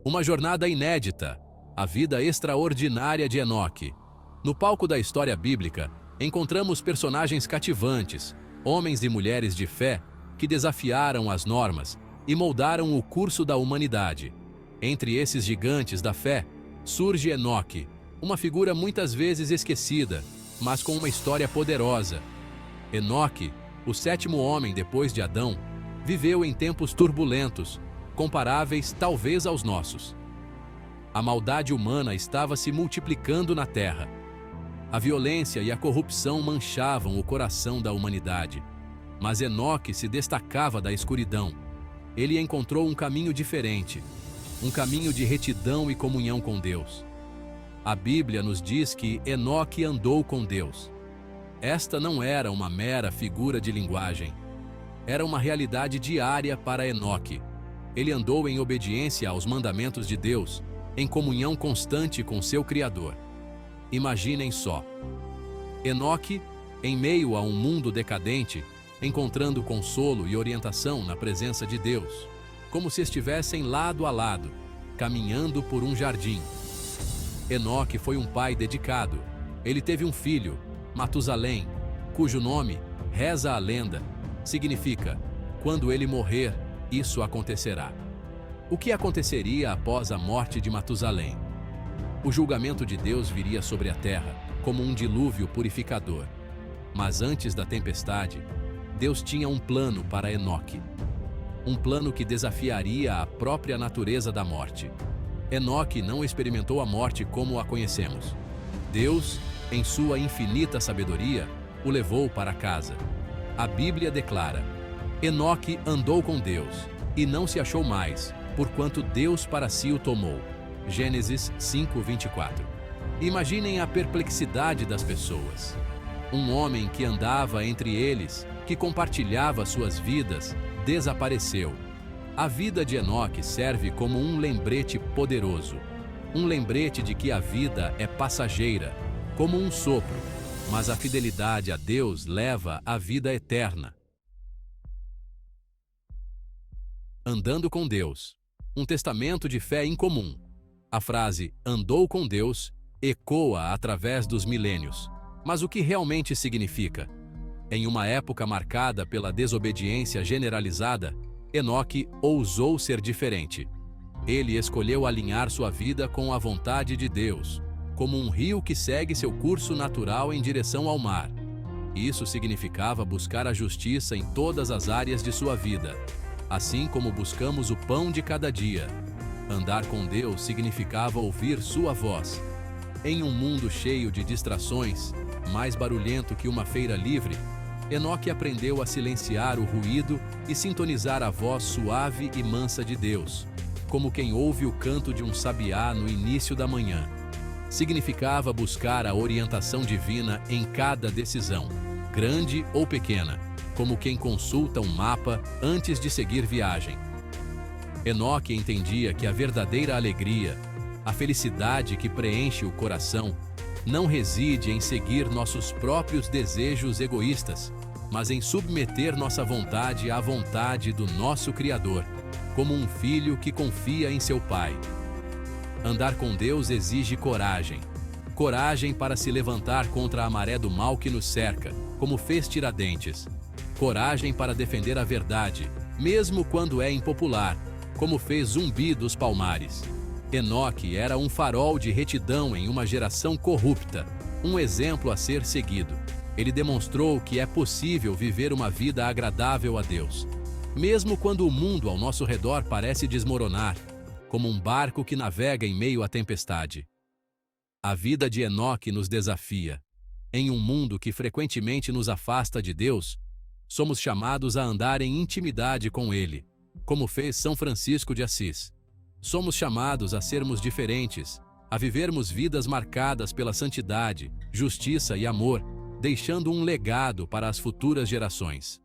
Uma jornada inédita, a vida extraordinária de Enoque. No palco da história bíblica, encontramos personagens cativantes, homens e mulheres de fé que desafiaram as normas e moldaram o curso da humanidade. Entre esses gigantes da fé, surge Enoque, uma figura muitas vezes esquecida, mas com uma história poderosa. Enoque, o sétimo homem depois de Adão, viveu em tempos turbulentos, comparáveis talvez aos nossos. A maldade humana estava se multiplicando na terra. A violência e a corrupção manchavam o coração da humanidade. Mas Enoque se destacava da escuridão. Ele encontrou um caminho diferente, um caminho de retidão e comunhão com Deus. A Bíblia nos diz que Enoque andou com Deus. Esta não era uma mera figura de linguagem. Era uma realidade diária para Enoque. Ele andou em obediência aos mandamentos de Deus, em comunhão constante com seu Criador. Imaginem só. Enoque, em meio a um mundo decadente, encontrando consolo e orientação na presença de Deus, como se estivessem lado a lado, caminhando por um jardim. Enoque foi um pai dedicado. Ele teve um filho, Matusalém, cujo nome, reza a lenda, significa: quando ele morrer, isso acontecerá. O que aconteceria após a morte de Matusalém? O julgamento de Deus viria sobre a terra, como um dilúvio purificador. Mas antes da tempestade, Deus tinha um plano para Enoque. Um plano que desafiaria a própria natureza da morte. Enoque não experimentou a morte como a conhecemos. Deus, em sua infinita sabedoria, o levou para casa. A Bíblia declara: Enoque andou com Deus, e não se achou mais, porquanto Deus para si o tomou. Gênesis 5:24. Imaginem a perplexidade das pessoas. Um homem que andava entre eles, que compartilhava suas vidas, desapareceu. A vida de Enoque serve como um lembrete poderoso. Um lembrete de que a vida é passageira, como um sopro, mas a fidelidade a Deus leva à vida eterna. Andando com Deus. Um testamento de fé incomum. A frase "andou com Deus" ecoa através dos milênios. Mas o que realmente significa? Em uma época marcada pela desobediência generalizada, Enoque ousou ser diferente. Ele escolheu alinhar sua vida com a vontade de Deus, como um rio que segue seu curso natural em direção ao mar. Isso significava buscar a justiça em todas as áreas de sua vida, assim como buscamos o pão de cada dia. Andar com Deus significava ouvir sua voz. Em um mundo cheio de distrações, mais barulhento que uma feira livre, Enoque aprendeu a silenciar o ruído e sintonizar a voz suave e mansa de Deus, como quem ouve o canto de um sabiá no início da manhã. Significava buscar a orientação divina em cada decisão, grande ou pequena, como quem consulta um mapa antes de seguir viagem. Enoque entendia que a verdadeira alegria, a felicidade que preenche o coração, não reside em seguir nossos próprios desejos egoístas, mas em submeter nossa vontade à vontade do nosso Criador, como um filho que confia em seu pai. Andar com Deus exige coragem. Coragem para se levantar contra a maré do mal que nos cerca, como fez Tiradentes. Coragem para defender a verdade, mesmo quando é impopular, como fez Zumbi dos Palmares. Enoque era um farol de retidão em uma geração corrupta, um exemplo a ser seguido. Ele demonstrou que é possível viver uma vida agradável a Deus, mesmo quando o mundo ao nosso redor parece desmoronar, como um barco que navega em meio à tempestade. A vida de Enoque nos desafia. Em um mundo que frequentemente nos afasta de Deus, somos chamados a andar em intimidade com Ele, como fez São Francisco de Assis. Somos chamados a sermos diferentes, a vivermos vidas marcadas pela santidade, justiça e amor, deixando um legado para as futuras gerações.